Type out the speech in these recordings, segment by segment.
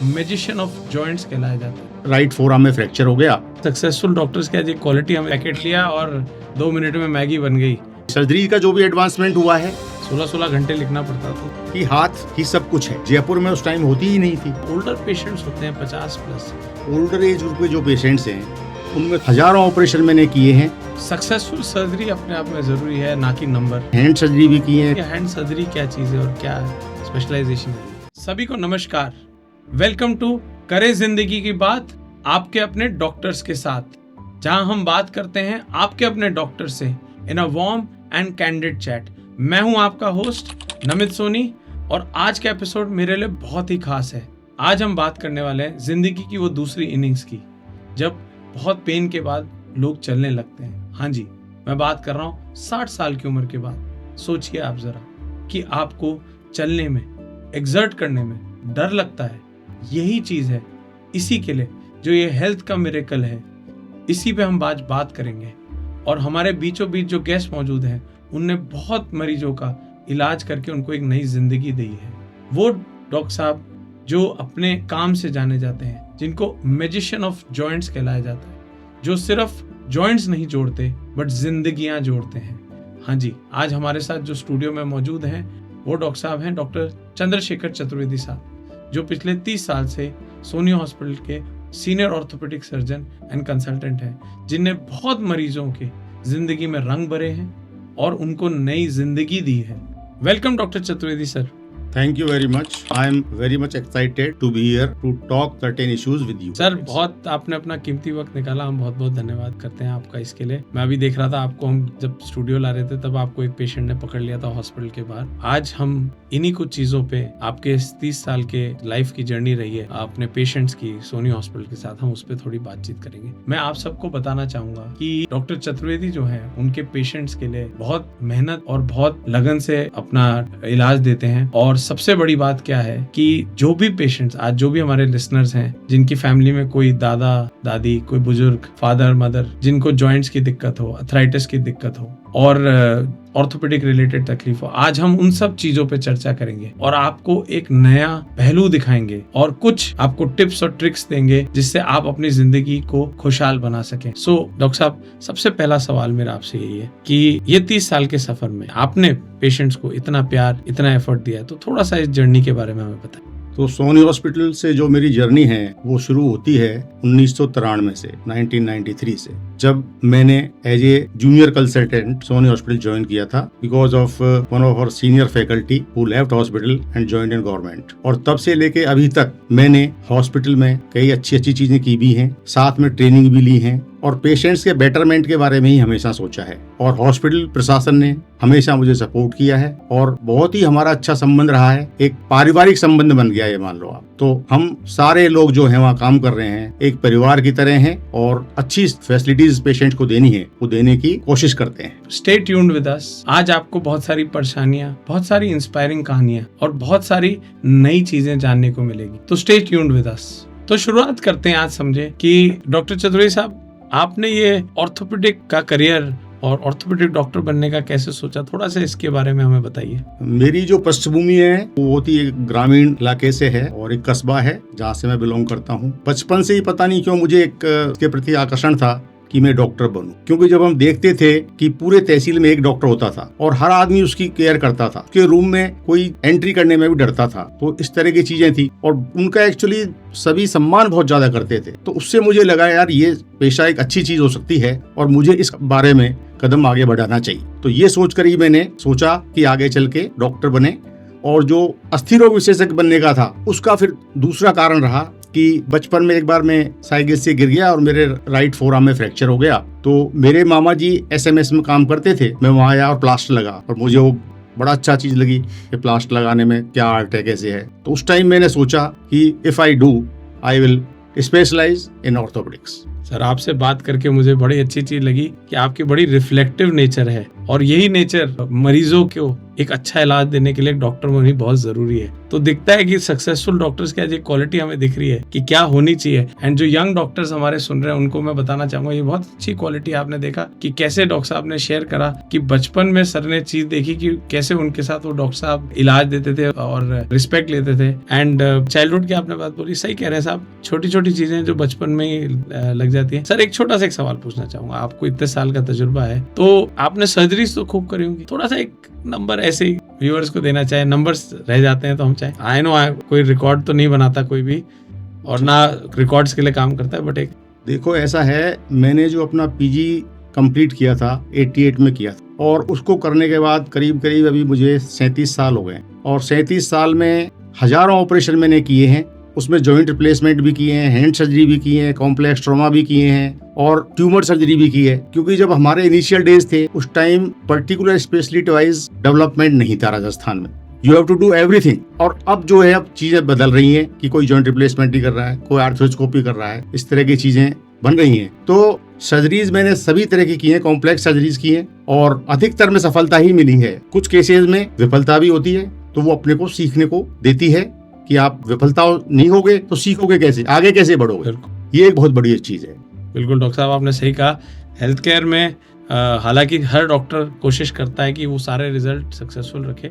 Magician of joints कहलाया जाता है। राइट फोरआर्म में फ्रैक्चर हो गया। सक्सेसफुल डॉक्टर्स की आज एक क्वालिटी, हम पैकेट लिया और 2 मिनट में मैगी बन गई। सर्जरी का जो भी एडवांसमेंट हुआ है 16 घंटे लिखना पड़ता था। कि हाथ ही सब कुछ है। जयपुर में उस टाइम होती ही नहीं थी। ओल्डर पेशेंट्स होते हैं 50 प्लस। ओल्डर एज ग्रुप के जो पेशेंट्स हैं उनमें हजारों ऑपरेशन मैंने किए हैं। सक्सेसफुल सर्जरी अपने आप में जरूरी है, ना कि नंबर। हैंड सर्जरी भी की है। हैंड सर्जरी क्या चीज है और क्या स्पेशलाइजेशन है। सभी को नमस्कार, वेलकम टू करे जिंदगी की बात, आपके अपने डॉक्टर्स के साथ, जहां हम बात करते हैं आपके अपने डॉक्टर से in a warm and candid chat. मैं हूं आपका होस्ट नमित सोनी और आज का एपिसोड मेरे लिए बहुत ही खास है। आज हम बात करने वाले हैं जिंदगी की वो दूसरी इनिंग्स की, जब बहुत पेन के बाद लोग चलने लगते हैं। हाँ जी, मैं बात कर रहा हूँ 60 साल की उम्र के बाद। सोचिए आप जरा कि आपको चलने में, एक्सर्ट करने में डर लगता है। यही चीज है, इसी के लिए जो ये हेल्थ का मिरेकल है, इसी पे हम आज बात करेंगे। और हमारे बीचों बीच जो गेस्ट मौजूद हैं, उनने बहुत मरीजों का इलाज करके उनको एक नई जिंदगी दी है। वो डॉक्टर साहब जो अपने काम से जाने जाते हैं, जिनको मैजिशियन ऑफ जॉइंट्स कहलाया जाता है, जो सिर्फ जॉइंट्स नहीं जोड़ते बट जिंदगियां जोड़ते हैं। हाँ जी, आज हमारे साथ जो स्टूडियो में मौजूद हैं वो डॉक्टर साहब हैं, डॉक्टर चंद्रशेखर चतुर्वेदी साहब, जो पिछले 30 साल से सोनी हॉस्पिटल के senior orthopaedic surgeon and consultant हैं, जिनने बहुत मरीजों के जिंदगी में रंग भरे हैं और उनको नई जिंदगी दी है। Welcome doctor Chaturvedi sir. Thank you very much. I am very much excited to be here to talk certain issues with you. Sir, बहुत आपने अपना कीमती वक्त निकाला, हम बहुत बहुत धन्यवाद करते हैं आपका इसके लिए। मैं अभी देख रहा था आपको, हम जब स्टूडियो ला रहे थे तब आपको एक पेशेंट ने पकड़ लिया था हॉस्पिटल के बाहर। आज हम इन्हीं कुछ चीजों पे, आपके इस 30 साल के लाइफ की जर्नी रही है अपने पेशेंट्स की सोनी हॉस्पिटल के साथ, हम उस पर थोड़ी बातचीत करेंगे। मैं आप सबको बताना चाहूंगा कि डॉक्टर चतुर्वेदी जो है, उनके पेशेंट्स के लिए बहुत मेहनत और बहुत लगन से अपना इलाज देते हैं। और सबसे बड़ी बात क्या है कि जो भी पेशेंट्स, आज जो भी हमारे लिसनर्स हैं, जिनकी फैमिली में कोई दादा दादी, कोई बुजुर्ग, फादर मदर, जिनको जॉइंट्स की दिक्कत हो, अर्थराइटिस की दिक्कत हो और ऑर्थोपेडिक रिलेटेड तकलीफ हो, आज हम उन सब चीजों पे चर्चा करेंगे और आपको एक नया पहलू दिखाएंगे और कुछ आपको टिप्स और ट्रिक्स देंगे जिससे आप अपनी जिंदगी को खुशहाल बना सकें। सो डॉक्टर साहब, सबसे पहला सवाल मेरा आपसे यही है कि ये 30 साल के सफर में आपने पेशेंट्स को इतना प्यार, इतना एफर्ट दिया, तो थोड़ा सा इस जर्नी के बारे में हमें बताएं। तो सोनी हॉस्पिटल से जो मेरी जर्नी है वो शुरू होती है 1993 से, 1993 से, जब मैंने as a junior consultant Soni hospital join किया था because of one of our senior faculty who left hospital and joined in government. और तब से लेके अभी तक मैंने हॉस्पिटल में कई अच्छी अच्छी चीजें की भी हैं, साथ में ट्रेनिंग भी ली है और पेशेंट्स के बेटरमेंट के बारे में ही हमेशा सोचा है। और हॉस्पिटल प्रशासन ने हमेशा मुझे सपोर्ट किया है और बहुत ही हमारा अच्छा संबंध रहा है। एक पारिवारिक संबंध बन गया है, मान लो आप। तो हम सारे लोग जो हैं वहाँ काम कर रहे हैं एक परिवार की तरह हैं और अच्छी फैसिलिटीज पेशेंट को देनी है वो देने की कोशिश करते हैं। Stay tuned with us. आज आपको बहुत सारी परेशानियां, बहुत सारी इंस्पायरिंग कहानियां और बहुत सारी नई चीजें जानने को मिलेगी, तो स्टे ट्यून्ड विद अस। तो शुरुआत करते हैं आज समझे कि डॉक्टर चतुर्वेदी साहब, आपने ये ऑर्थोपेडिक का करियर और ऑर्थोपेडिक डॉक्टर बनने का कैसे सोचा, थोड़ा सा इसके बारे में हमें बताइए। मेरी जो पृष्ठभूमि है वो होती एक ग्रामीण इलाके से है और एक कस्बा है जहाँ से मैं बिलोंग करता हूँ। बचपन से ही पता नहीं क्यों मुझे इसके प्रति आकर्षण था कि मैं डॉक्टर बनूं, क्योंकि जब हम देखते थे कि पूरे तहसील में एक डॉक्टर होता था और हर आदमी उसकी केयर करता था, उसके रूम में कोई एंट्री करने में भी डरता था, तो इस तरह की चीजें थी और उनका एक्चुअली सभी सम्मान बहुत ज्यादा करते थे। तो उससे मुझे लगा यार ये पेशा एक अच्छी चीज हो सकती है और मुझे इस बारे में कदम आगे बढ़ाना चाहिए। तो ये सोचकर ही मैंने सोचा कि आगे चल के डॉक्टर बने। और जो अस्थि रोग विशेषज्ञ बनने का था उसका फिर दूसरा कारण रहा कि बचपन में एक बार मैं साइकिल से गिर गया और मेरे राइट फोरआर्म में फ्रैक्चर हो गया। तो मेरे मामा जी SMS में काम करते थे, मैं वहाँ आया और प्लास्टर लगा और मुझे वो बड़ा अच्छा चीज लगी कि प्लास्टर लगाने में क्या आर्ट है, कैसे है। तो उस टाइम मैंने सोचा कि if I do I will specialize in orthopaedics. Sir, आपसे बात करके मुझे बड़ी अच्छी चीज लगी कि आपकी बड़ी रिफ्लेक्टिव नेचर है और यही नेचर मरीजों को एक अच्छा इलाज देने के लिए एक डॉक्टर होनी बहुत जरूरी है। तो दिखता है कि सक्सेसफुल डॉक्टर्स की आज एक क्वालिटी हमें दिख रही है कि क्या होनी चाहिए। एंड जो यंग डॉक्टर्स हमारे सुन रहे हैं उनको मैं बताना चाहूंगा, ये बहुत अच्छी क्वालिटी आपने देखा कि कैसे डॉक्टर साहब ने शेयर करा कि बचपन में सर ने चीज देखी कि कैसे उनके साथ वो डॉक्टर साहब इलाज देते थे और रिस्पेक्ट लेते थे। एंड चाइल्डहुड की आपने बात बोली, सही कह रहे हैं साहब, छोटी छोटी चीजें जो बचपन में ही लग जाती है। सर एक छोटा सा एक सवाल पूछना चाहूंगा, आपको इतने साल का तजुर्बा है तो आपने सर्जरीज तो खूब करी होंगी, थोड़ा सा एक नंबर ऐसे ही व्यूअर्स को देना चाहे, नंबर्स रह जाते हैं तो हम चाहे, आई नो कोई रिकॉर्ड तो नहीं बनाता कोई भी और ना रिकॉर्ड्स के लिए काम करता है, बट एक देखो ऐसा है, मैंने जो अपना पीजी कंप्लीट किया था 88 में किया था और उसको करने के बाद करीब करीब अभी मुझे 37 साल हो गए और 37 साल में हजारों ऑपरेशन मैंने किए हैं। उसमें जॉइंट रिप्लेसमेंट भी किए हैं, हैंड सर्जरी भी किए हैं, कॉम्प्लेक्स ट्रॉमा भी किए हैं और ट्यूमर सर्जरी भी की है। क्योंकि जब हमारे इनिशियल डेज थे उस time particular speciality wise development नहीं था राजस्थान में, you have to do everything. और अब जो है अब चीजें बदल रही हैं कि कोई जॉइंट रिप्लेसमेंट ही कर रहा है, कोई आर्थ्रोस्कोपी कर रहा है, इस तरह की चीजें बन रही हैं। तो सर्जरीज मैंने सभी तरह की की हैं, कॉम्प्लेक्स सर्जरीज की हैं और अधिकतर में सफलता ही मिली है। कुछ केसेस में विफलता भी होती है तो वो अपने को सीखने को देती है कि आप विफलता नहीं होगे तो सीखोगे कैसे, आगे कैसे बढ़ोगे। ये एक बहुत बड़ी चीज है। बिल्कुल डॉक्टर साहब आपने सही कहा। हेल्थ केयर में हालांकि हर डॉक्टर कोशिश करता है कि वो सारे रिजल्ट सक्सेसफुल रखे,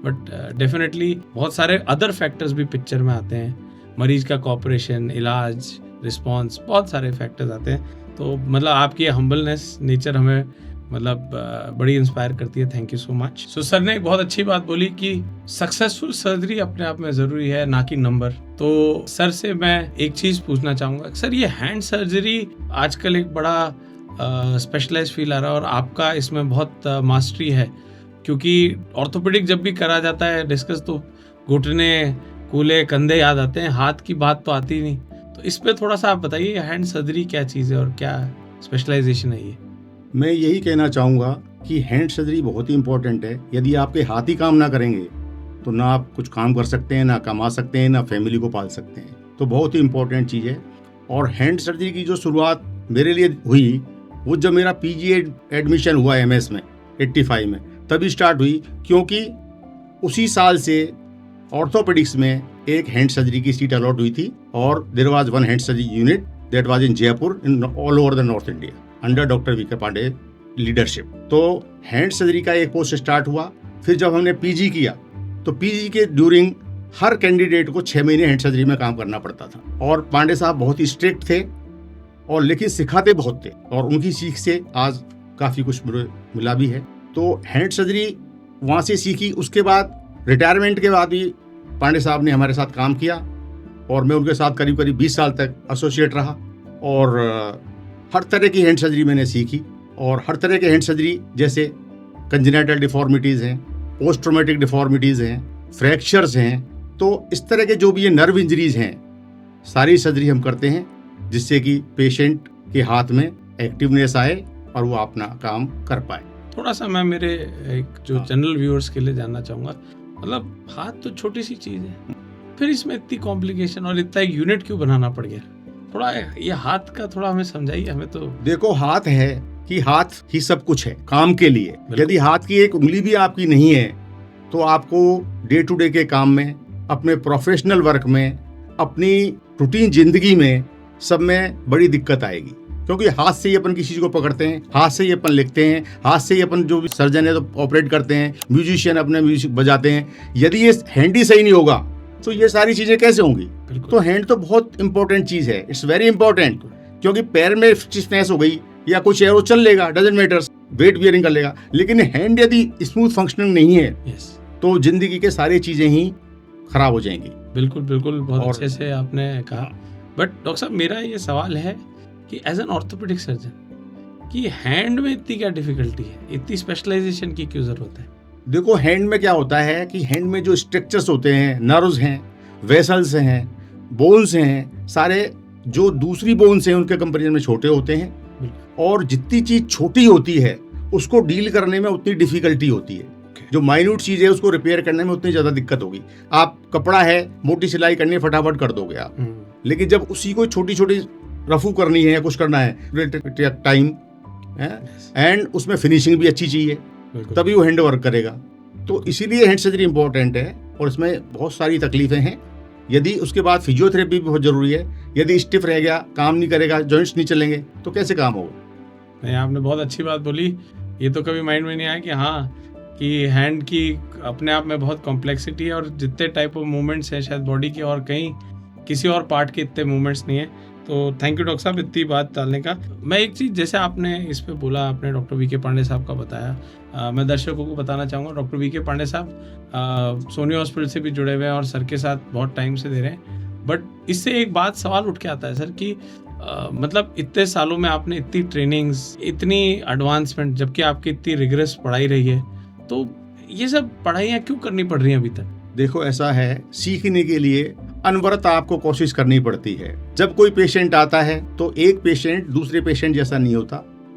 बट डेफिनेटली बहुत सारे अदर फैक्टर्स भी पिक्चर में आते हैं, मरीज का कोऑपरेशन, इलाज, रिस्पॉन्स, बहुत सारे फैक्टर्स आते हैं। तो मतलब आपकी हम्बलनेस नेचर हमें मतलब बड़ी इंस्पायर करती है। Thank you so much. So sir ने एक बहुत अच्छी बात बोली कि सक्सेसफुल सर्जरी अपने आप में जरूरी है, ना कि नंबर। तो सर से मैं एक चीज पूछना चाहूंगा, सर ये हैंड सर्जरी आजकल एक बड़ा स्पेशलाइज फील आ रहा है और आपका इसमें बहुत मास्टरी है, क्योंकि ऑर्थोपेडिक जब भी करा जाता है डिस्कस तो घुटने, कूल्हे, कंधे याद आते हैं, हाथ की बात तो आती नहीं। तो इस पे थोड़ा सा आप बताइए, हैंड सर्जरी क्या चीज़ है और क्या स्पेशलाइजेशन है ये? मैं यही कहना चाहूँगा कि हैंड सर्जरी बहुत ही इंपॉर्टेंट है। यदि आपके हाथ ही काम ना करेंगे तो ना आप कुछ काम कर सकते हैं, ना कमा सकते हैं, ना फैमिली को पाल सकते हैं। तो बहुत ही इंपॉर्टेंट चीज़ है। और हैंड सर्जरी की जो शुरुआत मेरे लिए हुई वो जब मेरा पीजी एडमिशन हुआ एमएस में 85 में, तभी स्टार्ट हुई, क्योंकि उसी साल से ऑर्थोपेडिक्स में एक हैंड सर्जरी की सीट अलॉट हुई थी और there was one hand surgery unit that was in Jaipur in all over the north India under doctor V K Pandey leadership. तो हैंड सर्जरी का एक पोस्ट स्टार्ट हुआ। फिर जब हमने पीजी किया तो पीजी के ड्यूरिंग हर कैंडिडेट को 6 महीने हैंड सर्जरी में काम करना पड़ता था और पांडे साहब बहुत ही स्ट्रिक्ट थे और लेकिन सिखाते बहुत थे और उनकी सीख से आज काफ़ी कुछ मिला भी है। तो हैंड सर्जरी वहाँ से सीखी। उसके बाद रिटायरमेंट के बाद भी पांडे साहब ने हमारे साथ काम किया और मैं उनके साथ करीब करीब 20 साल तक एसोसिएट रहा और हर तरह की हैंड सर्जरी मैंने सीखी। और हर तरह के हैंड सर्जरी जैसे कंजेनिटल डिफॉर्मिटीज़ हैं, पोस्ट ट्रॉमेटिक डिफॉर्मिटीज़ हैं, फ्रैक्चर्स हैं, तो इस तरह के जो भी ये नर्व इंजरीज हैं सारी सर्जरी हम करते हैं जिससे कि पेशेंट के हाथ में एक्टिवनेस आए और वो अपना काम कर पाए। थोड़ा सा मैं मेरे एक जो जनरल व्यूअर्स के लिए जानना चाहूँगा, मतलब हाथ तो छोटी सी चीज़ है, फिर इसमें इतनी कॉम्प्लिकेशन और इतना एक यूनिट क्यों बनाना पड़ गया? थोड़ा ये हाथ का थोड़ा हमें समझाइए। हमें तो देखो हाथ है कि हाथ ही सब कुछ है काम के लिए। यदि हाथ की एक उंगली भी आपकी नहीं है तो आपको डे टू डे के काम में, अपने प्रोफेशनल वर्क में, अपनी रूटीन जिंदगी में सब में बड़ी दिक्कत आएगी, क्योंकि हाथ से ही अपन किसी चीज को पकड़ते हैं, हाथ से ही अपन लिखते हैं, हाथ से ही अपन जो भी सर्जन है तो ऑपरेट करते हैं, म्यूजिशियन अपने म्यूजिक बजाते हैं। यदि ये हैंड ही सही नहीं होगा तो ये सारी चीजें कैसे होंगी? तो हैंड तो बहुत इंपॉर्टेंट चीज है, इट्स वेरी इंपॉर्टेंट, क्योंकि पैर में स्टिफनेस हो गई या कुछ है वो चल लेगा, डजंट मैटर्स, वेट बियरिंग कर लेगा, लेकिन हैंड यदि स्मूथ फंक्शनिंग नहीं है तो जिंदगी के सारी चीजें ही खराब हो जाएंगी। बिल्कुल बिल्कुल, बहुत अच्छे से आपने कहा। बट डॉक्टर साहब मेरा ये सवाल है कि एज एन ऑर्थोपेडिक सर्जन कि हैंड में इतनी क्या डिफिकल्टी है, इतनी स्पेशलाइजेशन की क्यों जरूरत है? देखो हैंड में क्या होता है कि हैंड में जो स्ट्रक्चर्स होते हैं, नर्व्स हैं, वेसल्स हैं, बोन्स हैं, सारे जो दूसरी बोन्स हैं उनके कंपैरिजन में छोटे होते हैं और जितनी चीज छोटी होती है उसको डील करने में उतनी डिफिकल्टी होती है। जो माइन्यूट चीज है उसको रिपेयर करने में उतनी ज्यादा दिक्कत होगी। आप कपड़ा है, मोटी सिलाई करनी है, फटाफट कर दोगे आप, लेकिन जब उसी को छोटी छोटी रफू करनी है या कुछ करना है, टाइम एंड उसमें फिनिशिंग भी अच्छी चाहिए, तभी वो हैंड वर्क करेगा। तो इसीलिए हैंड सर्जरी इंपॉर्टेंट है और इसमें बहुत सारी तकलीफें हैं। यदि उसके बाद फिजियोथेरेपी भी बहुत जरूरी है। यदि स्टिफ रह गया, काम नहीं करेगा, जॉइंट्स नहीं चलेंगे तो कैसे काम होगा? नहीं, आपने बहुत अच्छी बात बोली। ये तो कभी माइंड में नहीं आया कि हाँ, कि हैंड की अपने आप में बहुत कॉम्प्लेक्सिटी है और जितने टाइप ऑफ मूवमेंट्स हैं शायद बॉडी के और कहीं किसी और पार्ट के इतने मूवमेंट्स नहीं है। तो थैंक यू डॉक्टर साहब इतनी बात डालने का। मैं एक चीज़ जैसे आपने इस पे बोला, आपने डॉक्टर वी के पांडे साहब का बताया, मैं दर्शकों को बताना चाहूँगा डॉक्टर वी के पांडे साहब सोनी हॉस्पिटल से भी जुड़े हुए हैं और सर के साथ बहुत टाइम से दे रहे हैं। बट इससे एक बात सवाल उठ के आता है सर कि मतलब इतने सालों में आपने इतनी ट्रेनिंग्स, इतनी एडवांसमेंट, जबकि आपकी इतनी रिगरस पढ़ाई रही है, तो ये सब पढ़ाइयाँ क्यों करनी पड़ रही हैं अभी तक? देखो, ऐसा है, सीखने के लिए अनवरत आपको कोशिश करनी पड़ती है। जब कोई पेशेंट आता है तो एक पेशेंट दूसरे पेशेंट जैसा नहीं होता।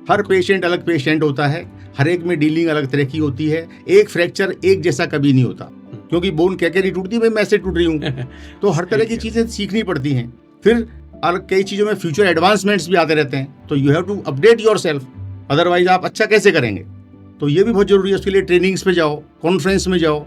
हर पेशेंट अलग पेशेंट होता है, हर एक में डीलिंग अलग तरह की होती है। एक फ्रैक्चर एक जैसा कभी नहीं होता, क्योंकि बोन क्या नहीं टूटती, मैं से टूट रही हूँ। तो हर तरह की चीजें सीखनी पड़ती हैं। फिर अलग कई चीजों में फ्यूचर एडवांसमेंट्स भी आते रहते हैं, तो you have to update yourself, otherwise आप अच्छा कैसे करेंगे? तो ये भी बहुत जरूरी है। उसके लिए ट्रेनिंग्स पे जाओ, कॉन्फ्रेंस में जाओ।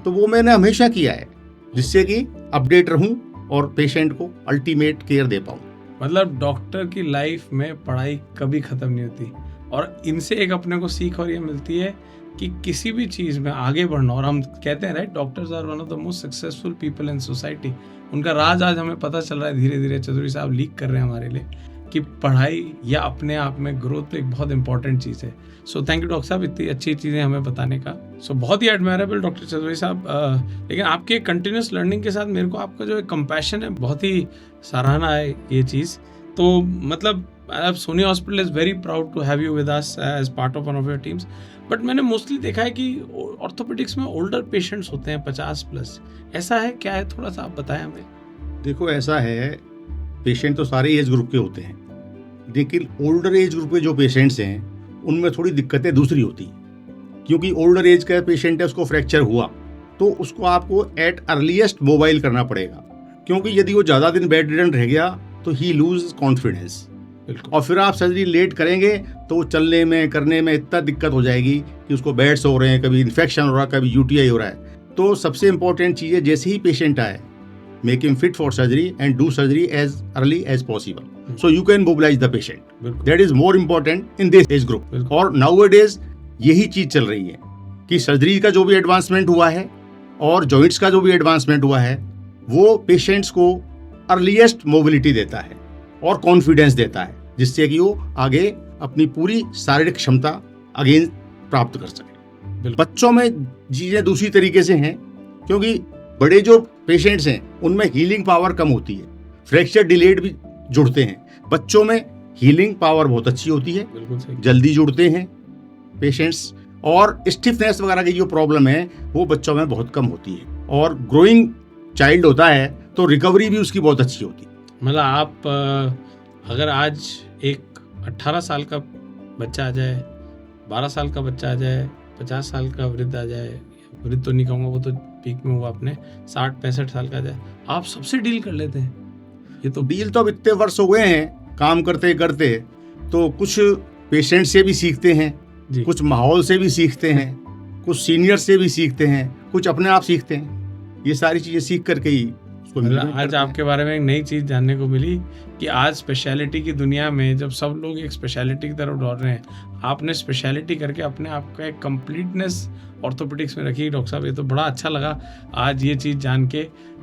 तो वो मैंने हमेशा किया है, जिससे कि अपडेट रहूं और पेशेंट को अल्टीमेट केयर दे पाऊं। मतलब डॉक्टर की लाइफ में पढ़ाई कभी खत्म नहीं होती और इनसे एक अपने को सीख और ये मिलती है कि किसी भी चीज़ में आगे बढ़ना। और हम कहते हैं right, doctors are one of the most successful people in society. उनका राज आज हमें पता चल रहा है, धीरे धीरे चौधरी साहब लीक कर रहे हैं हमारे लिए, कि पढ़ाई या अपने आप में ग्रोथ एक बहुत इंपॉर्टेंट चीज़ है। सो थैंक यू डॉक्टर साहब इतनी अच्छी चीज़ें हमें बताने का। सो बहुत ही एडमायरेबल डॉक्टर चौधरी साहब। लेकिन आपके कंटिन्यूस लर्निंग के साथ मेरे को आपका जो एक कंपैशन है, बहुत ही सराहना है ये चीज़। तो मतलब Soni hospital is very proud to have you with us as part of one of your teams. But मैंने मोस्टली देखा है कि ऑर्थोपेडिक्स में ओल्डर पेशेंट्स होते हैं 50+। ऐसा है क्या है? थोड़ा सा आप बताएं हमें। देखो, ऐसा है, पेशेंट तो सारे एज ग्रुप के होते हैं, लेकिन ओल्डर एज ग्रुप के जो पेशेंट्स हैं उनमें थोड़ी दिक्कतें दूसरी होती हैं। क्योंकि ओल्डर एज का पेशेंट है, उसको फ्रैक्चर हुआ तो उसको आपको एट अर्लीस्ट मोबाइल करना पड़ेगा, क्योंकि यदि वो ज़्यादा दिन बेड रिडन रह गया तो ही लूज कॉन्फिडेंस, और फिर आप सर्जरी लेट करेंगे तो चलने में करने में इतना दिक्कत हो जाएगी कि उसको बेड्स हो रहे हैं, कभी इन्फेक्शन हो रहा है, कभी यूटीआई हो रहा है। तो सबसे इंपॉर्टेंट चीज़ है, जैसे ही पेशेंट आए, make him fit for surgery and do surgery as early as possible. So you can mobilize the patient. That is more important in this age group. और nowadays यही चीज चल रही है कि सर्जरी का जो भी एडवांसमेंट हुआ है और जॉइंट्स का जो भी एडवांसमेंट हुआ है, वो पेशेंट्स को अर्लीस्ट मोबिलिटी देता है और कॉन्फिडेंस देता है, जिससे कि वो आगे अपनी पूरी शारीरिक क्षमता अगेन प्राप्त कर सके। बच्चों में चीजें दूसरी तरीके से हैं, क्योंकि बड़े जो पेशेंट्स हैं उनमें हीलिंग पावर कम होती है, फ्रैक्चर डिलेड भी जुड़ते हैं। बच्चों में हीलिंग पावर बहुत अच्छी होती है, जल्दी जुड़ते हैं पेशेंट्स, और स्टिफनेस वगैरह की जो प्रॉब्लम है वो बच्चों में बहुत कम होती है। और ग्रोइंग चाइल्ड होता है तो रिकवरी भी उसकी बहुत अच्छी होती है। मतलब आप अगर आज एक 18 साल का बच्चा आ जाए, 12 साल का बच्चा आ जाए, 50 साल का वृद्ध आ जाए, वृद्ध तो नहीं कहूँगा, वो तो पीक में हुआ अपने 60-65 साल का जाए, आप सबसे डील कर लेते हैं। ये तो डील तो अब इतने वर्ष हो गए हैं काम करते करते, तो कुछ पेशेंट से भी सीखते हैं, कुछ माहौल से भी सीखते हैं, कुछ सीनियर से भी सीखते हैं, कुछ अपने आप सीखते हैं। ये सारी चीजें सीख करके ही आज आपके बारे में एक नई चीज जानने को मिली कि आज स्पेशलिटी की दुनिया में जब सब लोग एक स्पेशलिटी की तरफ दौड़ रहे हैं, आपने स्पेशलिटी करके अपने आप का एक कंप्लीटनेस ऑर्थोपेडिक्स में रखी। डॉक्टर साहब, ये तो बड़ा अच्छा लगा आज ये चीज़ जान के।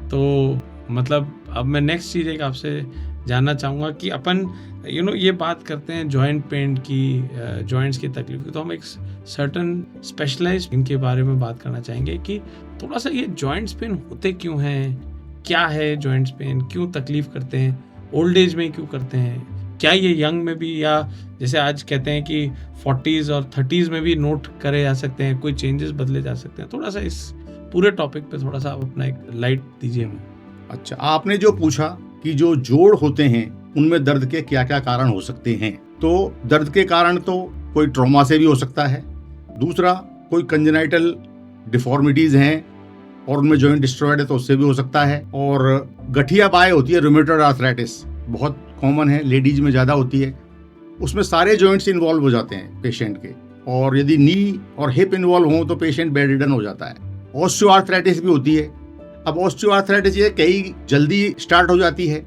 तो मतलब अब मैं नेक्स्ट चीज़ एक आपसे जानना चाहूँगा कि अपन ये बात करते हैं जॉइंट पेन की, जॉइंट्स की तकलीफ की, तो हम एक सर्टन स्पेशलाइज्ड इनके बारे में बात करना चाहेंगे कि थोड़ा सा ये जॉइंट्स पेन होते क्यों हैं, क्या है जॉइंट्स पेन, क्यों तकलीफ करते हैं, ओल्ड एज में क्यों करते हैं, क्या ये यंग में भी, या जैसे आज कहते हैं कि 40s और 30s में भी नोट करे जा सकते हैं, कोई चेंजेस बदले जा सकते हैं। थोड़ा सा इस पूरे टॉपिक पे थोड़ा सा आप अपना एक लाइट दीजिए हमें। अच्छा, आपने जो पूछा कि जो जोड़ होते हैं उनमें दर्द के क्या क्या कारण हो सकते हैं, तो दर्द के कारण तो कोई ट्रॉमा से भी हो सकता है, दूसरा कोई कंजेनाइटल डिफॉर्मिटीज हैं और उनमें जॉइंट डिस्ट्रॉयड है तो उससे भी हो सकता है, और गठिया बाय होती है, रूमेटॉइड आर्थराइटिस बहुत कॉमन है, लेडीज में ज़्यादा होती है, उसमें सारे जॉइंट्स इन्वॉल्व हो जाते हैं पेशेंट के, और यदि नी और हिप इन्वॉल्व हो तो पेशेंट बेड रिडन हो जाता है। ऑस्टियोआर्थराइटिस भी होती है। अब ऑस्टियोआर्थराइटिस ये कई जल्दी स्टार्ट हो जाती है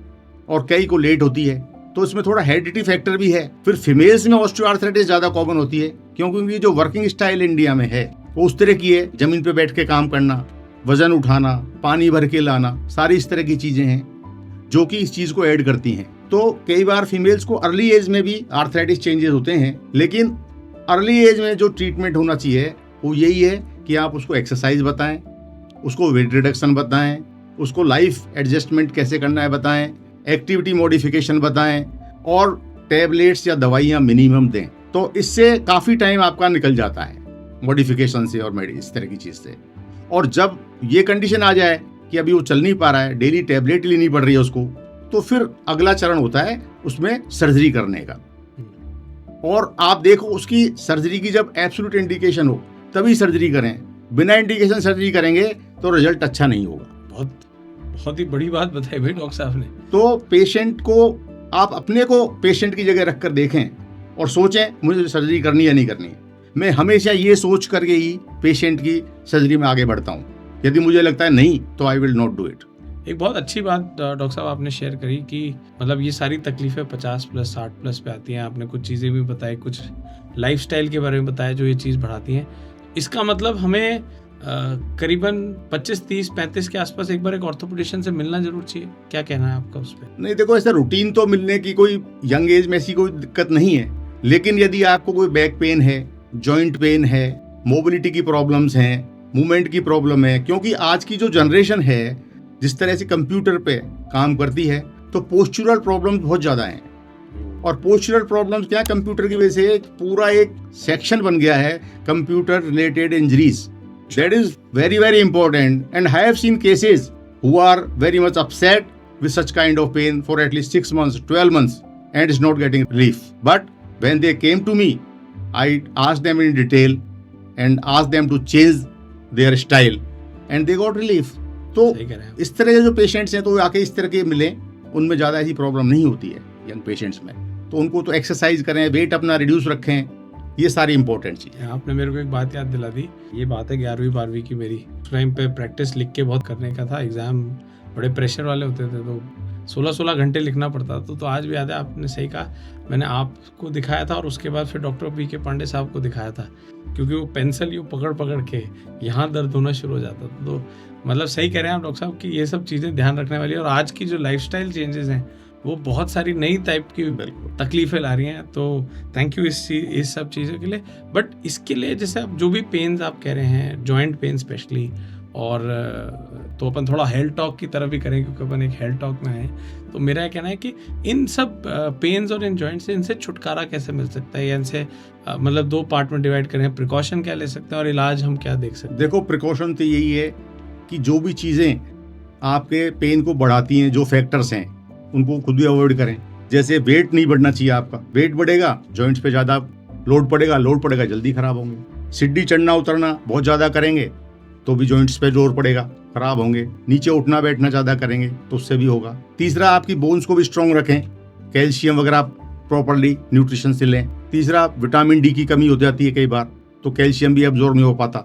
और कई को लेट होती है, तो इसमें थोड़ा हेरिडिटी फैक्टर भी है। फिर फीमेल्स में ऑस्टियोआर्थराइटिस ज्यादा कॉमन होती है, क्योंकि जो वर्किंग स्टाइल इंडिया में है वो उस तरह की है, जमीन पे बैठ के काम करना, वजन उठाना, पानी भर के लाना, सारी इस तरह की चीजें हैं जो कि इस चीज को ऐड करती हैं। तो कई बार फीमेल्स को अर्ली एज में भी आर्थराइटिस चेंजेस होते हैं, लेकिन अर्ली एज में जो ट्रीटमेंट होना चाहिए वो यही है कि आप उसको एक्सरसाइज बताएं, उसको वेट रिडक्शन बताएं, उसको लाइफ एडजस्टमेंट कैसे करना है बताएं, एक्टिविटी मॉडिफिकेशन बताएं और टैबलेट्स या दवाइयां मिनिमम दें। तो इससे काफ़ी टाइम आपका निकल जाता है मॉडिफिकेशन से और इस तरह की चीज़ से। और जब ये कंडीशन आ जाए कि अभी वो चल नहीं पा रहा है, डेली टैबलेट लेनी पड़ रही है उसको, तो फिर अगला चरण होता है उसमें सर्जरी करने का। और आप देखो उसकी सर्जरी की जब एब्सोल्यूट इंडिकेशन हो तभी सर्जरी करें, बिना इंडिकेशन सर्जरी करेंगे तो रिजल्ट अच्छा नहीं होगा। बहुत ही बड़ी बात बताई भाई डॉक्टर साहब ने। तो पेशेंट को आप अपने को पेशेंट की जगह रखकर देखें और सोचें मुझे सर्जरी करनी है या नहीं करनी है। मैं हमेशा ये सोच करके ही पेशेंट की सर्जरी में आगे बढ़ता हूँ। यदि मुझे लगता है नहीं तो I will not do it. एक बहुत अच्छी बात डॉक्टर साहब आपने शेयर करी कि मतलब ये सारी तकलीफें 50+ 60+ पे आती हैं। आपने कुछ चीज़ें भी बताई, कुछ लाइफस्टाइल के बारे में बताया जो ये चीज़ बढ़ाती हैं। इसका मतलब हमें करीबन 25, 30, 35 के आसपास एक बार एक ऑर्थोपेडिशियन से मिलना जरूर चाहिए। क्या कहना है आपका उस पर? नहीं, देखो ऐसा रूटीन तो मिलने की कोई यंग एज में ऐसी कोई दिक्कत नहीं है, लेकिन यदि आपको कोई बैक पेन है, जॉइंट पेन है, मोबिलिटी की प्रॉब्लम्स हैं, मूवमेंट की प्रॉब्लम है, क्योंकि आज की जो जनरेशन है जिस तरह से कंप्यूटर पे काम करती है तो पोस्चुरल प्रॉब्लम्स बहुत ज़्यादा हैं। और पोस्चुरल प्रॉब्लम्स क्या, कंप्यूटर की वजह से पूरा एक सेक्शन बन गया है computer related injuries. That is very, very important, and I have seen cases who are very much upset with such kind of pain for at least 6 months, 12 months, and is not getting relief. But when they came to me, I asked them in detail and asked them to change their style, and they got relief. तो इस तरह के जो patients हैं तो आके इस तरह के मिले, उनमें ज़्यादा ऐसी प्रॉब्लम नहीं होती है यंग पेशेंट्स में। तो उनको तो एक्सरसाइज करें, वेट अपना रिड्यूस रखें, ये सारी इंपॉर्टेंट चीज़ है। आपने मेरे को एक बात याद दिला दी। ये बात है 11वीं 12वीं की मेरी। उस टाइम पे प्रैक्टिस लिख के बहुत करने का था, एग्ज़ाम बड़े प्रेशर वाले होते थे तो 16-16 घंटे लिखना पड़ता था। तो आज भी याद है, आपने सही कहा, मैंने आपको दिखाया था और उसके बाद फिर डॉक्टर BK पांडे साहब को दिखाया था, क्योंकि वो पेंसिल यूँ पकड़ पकड़ के यहाँ दर्द होना शुरू हो जाता था। तो मतलब सही कह रहे हैं आप डॉक्टर साहब कि ये सब चीज़ें ध्यान रखने वाली है। और आज की जो लाइफस्टाइल चेंजेस हैं वो बहुत सारी नई टाइप की तकलीफें ला रही हैं। तो थैंक यू इस सब चीज़ों के लिए। बट इसके लिए जैसे आप जो भी पेन्स आप कह रहे हैं, जॉइंट पेन स्पेशली, और तो अपन थोड़ा हेल्थ टॉक की तरफ भी करें क्योंकि अपन एक हेल्थ टॉक में है। तो मेरा ये कहना है कि इन सब पेन्स और इन जॉइंट से इनसे छुटकारा कैसे मिल सकता है, या इनसे मतलब 2 पार्ट में डिवाइड करें, प्रिकॉशन क्या ले सकते हैं और इलाज हम क्या देख सकते हैं? देखो, प्रिकॉशन तो यही है कि जो भी चीज़ें आपके पेन को बढ़ाती हैं, जो फैक्टर्स हैं, उनको खुद भी अवॉइड करें। जैसे वेट नहीं बढ़ना चाहिए आपका, वेट बढ़ेगा जॉइंट्स पे ज़्यादा लोड पड़ेगा जल्दी खराब होंगे। सीढ़ी चढ़ना उतरना बहुत ज़्यादा करेंगे तो भी जॉइंट्स पे जोर पड़ेगा, खराब होंगे। नीचे उठना बैठना ज़्यादा करेंगे तो उससे भी होगा। तीसरा, आपकी बोन्स को भी स्ट्रॉन्ग रखें, कैल्शियम वगैरह प्रॉपरली न्यूट्रिशन से लें। तीसरा, विटामिन D की कमी हो जाती है कई बार, तो कैल्शियम भी एब्जॉर्ब नहीं हो पाता।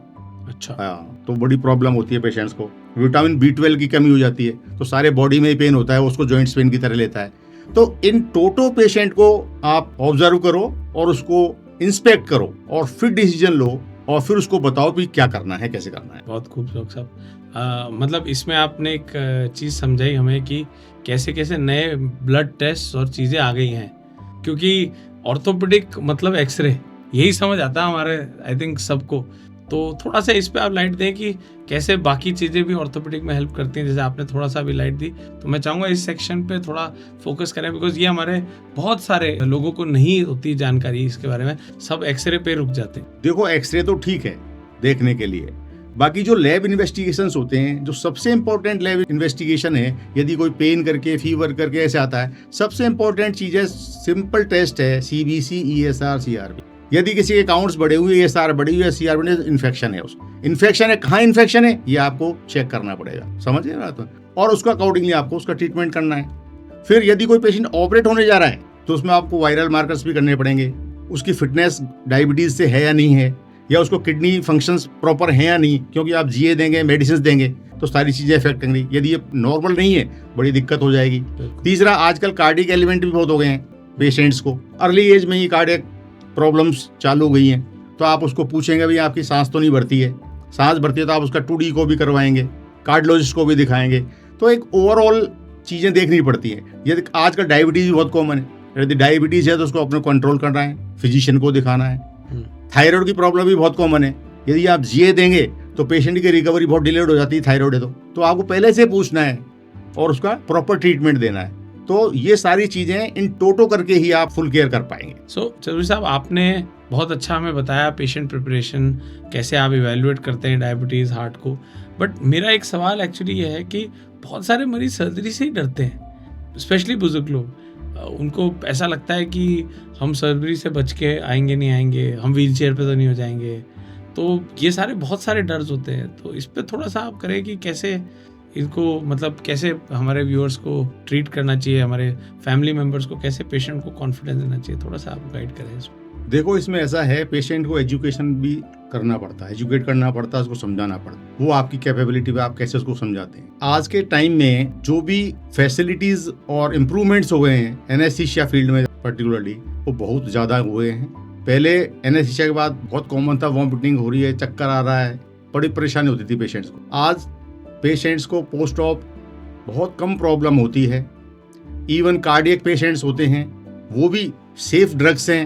अच्छा, हाँ, तो बड़ी प्रॉब्लम होती है पेशेंट्स को। विटामिन B12 की कमी हो जाती है तो सारे बॉडी में ही पेन होता है, उसको जॉइंट्स पेन की तरह लेता है। तो इन टोटो पेशेंट को आप ऑब्जर्व करो और उसको इंस्पेक्ट करो और फिर डिसीजन लो और फिर उसको बताओ भी क्या करना है, कैसे करना है। बहुत खूब डॉक्टर साहब। मतलब इसमें आपने एक चीज़ समझाई हमें कि कैसे कैसे नए ब्लड टेस्ट और चीज़ें आ गई हैं, क्योंकि ऑर्थोपेडिक मतलब एक्सरे, यही समझ आता है हमारे आई थिंक सबको। तो थोड़ा सा इस पे आप लाइट दें कि कैसे बाकी चीज़ें भी ऑर्थोपेडिक में हेल्प करती हैं, जैसे आपने थोड़ा सा भी लाइट दी। तो मैं चाहूँगा इस सेक्शन पे थोड़ा फोकस करें, बिकॉज ये हमारे बहुत सारे लोगों को नहीं होती जानकारी इसके बारे में, सब एक्सरे पे रुक जाते हैं। देखो, एक्सरे तो ठीक है देखने के लिए, बाकी जो लैब इन्वेस्टिगेशंस होते हैं, जो सबसे इम्पोर्टेंट लैब इन्वेस्टिगेशन है, यदि कोई पेन करके, फीवर करके ऐसे आता है, सबसे इम्पोर्टेंट चीज़ है, सिंपल टेस्ट है, CBC, ESR, CRP। यदि किसी के काउंट्स बढ़े हुए, ESR बढ़ी हुई है, CRP बढ़ी, इन्फेक्शन है, उसको इन्फेक्शन है, कहाँ इन्फेक्शन है ये आपको चेक करना पड़ेगा, समझ रहे बात? और उसको अकॉर्डिंगली आपको उसका ट्रीटमेंट करना है। फिर यदि कोई पेशेंट ऑपरेट होने जा रहा है तो उसमें आपको वायरल मार्कर्स भी करने पड़ेंगे, उसकी फिटनेस डायबिटीज़ से है या नहीं है, या उसको किडनी फंक्शंस प्रॉपर हैं या नहीं, क्योंकि आप जीए देंगे, मेडिसिन देंगे तो सारी चीज़ें इफेक्ट करेंगी। यदि ये नॉर्मल नहीं है बड़ी दिक्कत हो जाएगी। तीसरा, आजकल कार्डियक एलिमेंट भी बहुत हो गए हैं पेशेंट्स को, अर्ली एज में ही कार्डियक प्रॉब्लम्स चालू हो गई हैं। तो आप उसको पूछेंगे भाई आपकी सांस तो नहीं भरती है, सांस भरती है तो आप उसका 2D को भी करवाएंगे, कार्डियोलॉजिस्ट को भी दिखाएंगे। तो एक ओवरऑल चीज़ें देखनी पड़ती हैं। यदि आजकल डायबिटीज़ भी बहुत कॉमन है, यदि डायबिटीज़ है तो उसको अपने कंट्रोल करना है, फिजिशियन को दिखाना है। थायराइड की प्रॉब्लम भी बहुत कॉमन है, यदि आप जीए देंगे तो पेशेंट की रिकवरी बहुत डिलेड हो जाती है। थायराइड है तो आपको पहले से पूछना है और उसका प्रॉपर ट्रीटमेंट देना है। तो ये सारी चीज़ें इन टोटो करके ही आप फुल केयर कर पाएंगे। चौधरी साहब, आपने बहुत अच्छा हमें बताया पेशेंट प्रिपरेशन, कैसे आप इवेल्युएट करते हैं डायबिटीज़, हार्ट को। बट मेरा एक सवाल एक्चुअली ये है कि बहुत सारे मरीज सर्जरी से ही डरते हैं, स्पेशली बुजुर्ग लोग। उनको ऐसा लगता है कि हम सर्जरी से बच के आएंगे नहीं आएंगे, हम व्हील चेयर पर तो नहीं हो जाएंगे। तो ये सारे बहुत सारे डर्स होते हैं। तो इस पर थोड़ा सा आप करें कि कैसे इनको, मतलब कैसे हमारे व्यूअर्स को ट्रीट करना चाहिए, हमारे फैमिली मेम्बर्स को कैसे पेशेंट को कॉन्फिडेंस देना चाहिए, थोड़ा सा आप गाइड करें इसमें। देखो, इसमें ऐसा है, पेशेंट को एजुकेशन भी करना पड़ता है, एजुकेट करना पड़ता है, उसको समझाना पड़ता है। वो आपकी कैपेबिलिटी पे आप कैसे उसको समझाते हैं। आज के टाइम में जो भी फैसिलिटीज और इम्प्रूवमेंट्स हो गए हैं एनेस्थीसिया फील्ड में पर्टिकुलरली, वो बहुत ज़्यादा हुए हैं। पहले एनेस्थीसिया के बाद बहुत कॉमन था, वॉमिटिंग हो रही है, चक्कर आ रहा है, बड़ी परेशानी होती थी पेशेंट्स को। आज पेशेंट्स को पोस्ट ऑप बहुत कम प्रॉब्लम होती है। इवन कार्डियक पेशेंट्स होते हैं वो भी सेफ ड्रग्स हैं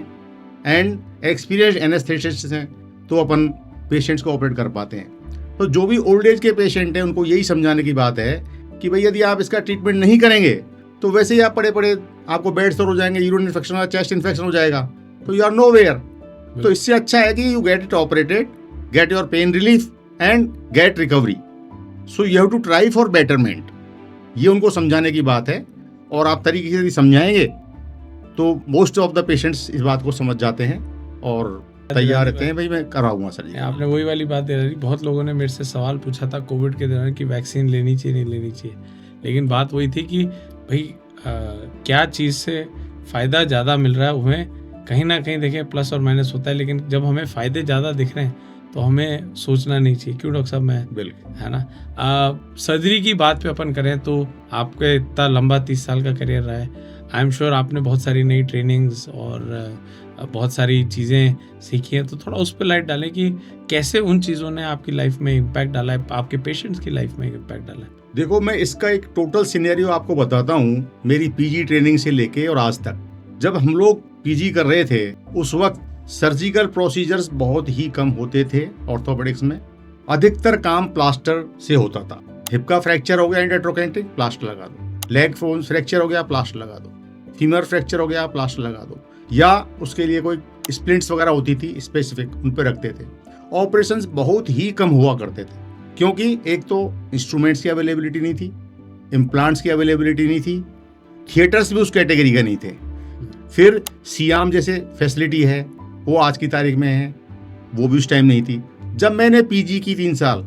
एंड एक्सपीरियंस एनेस्थेटिस्ट हैं, तो अपन पेशेंट्स को ऑपरेट कर पाते हैं। तो जो भी ओल्ड एज के पेशेंट हैं उनको यही समझाने की बात है कि भाई यदि आप इसका ट्रीटमेंट नहीं करेंगे तो वैसे ही आप पड़े पड़े आपको बेड सोर हो जाएंगे, यूरिन इन्फेक्शन हो, चेस्ट इन्फेक्शन हो जाएगा, तो यू आर नो वेयर। तो इससे अच्छा है कि you get it operated, get your pain relief and get recovery. So you have to try for betterment. ये उनको समझाने की बात है, और आप तरीके से समझाएंगे तो मोस्ट ऑफ द पेशेंट्स इस बात को समझ जाते हैं और तैयार रहते हैं, भाई मैं कराऊंगा सर जी। आपने वही वाली बात दे रही, बहुत लोगों ने मेरे से सवाल पूछा था कोविड के दौरान कि वैक्सीन लेनी चाहिए नहीं लेनी चाहिए, लेकिन बात वही थी कि भाई क्या चीज़ से फ़ायदा ज़्यादा मिल रहा है, उन्हें कहीं ना कहीं देखें प्लस और माइनस होता है, लेकिन जब हमें फ़ायदे ज़्यादा दिख रहे हैं तो हमें सोचना नहीं चाहिए। क्यों डॉक्टर साहब? मैं बिल्कुल, है ना। सर्जरी की बात पे अपन करें तो आपका इतना लंबा 30 साल का करियर रहा है, आई एम श्योर आपने बहुत सारी नई ट्रेनिंग्स और बहुत सारी चीज़ें सीखी हैं। तो थोड़ा उस पर लाइट डालें कि कैसे उन चीज़ों ने आपकी लाइफ में इम्पैक्ट डाला है, आपके पेशेंट्स की लाइफ में इम्पैक्ट डाला है। देखो, मैं इसका एक टोटल सिनेरियो आपको बताता हूँ, मेरी पीजी ट्रेनिंग से लेके और आज तक। जब हम लोग पीजी कर रहे थे उस वक्त सर्जिकल प्रोसीजर्स बहुत ही कम होते थे ऑर्थोपेडिक्स में। अधिकतर काम प्लास्टर से होता था। हिप का फ्रैक्चर हो गया इंटरट्रोकेंटिक, प्लास्टर लगा दो। लेग फ्रैक्चर हो गया, प्लास्टर लगा दो। फीमर फ्रैक्चर हो गया, प्लास्टर लगा दो। या उसके लिए कोई स्प्लिंट्स वगैरह होती थी स्पेसिफिक, उन पे रखते थे। ऑपरेशंस बहुत ही कम हुआ करते थे, क्योंकि एक तो इंस्ट्रूमेंट्स की अवेलेबिलिटी नहीं थी, इम्प्लांट्स की अवेलेबिलिटी नहीं थी, थिएटर्स भी उस कैटेगरी का नहीं थे। फिर सियाम जैसे फैसिलिटी है वो आज की तारीख में है, वो भी उस टाइम नहीं थी। जब मैंने पीजी की 3 साल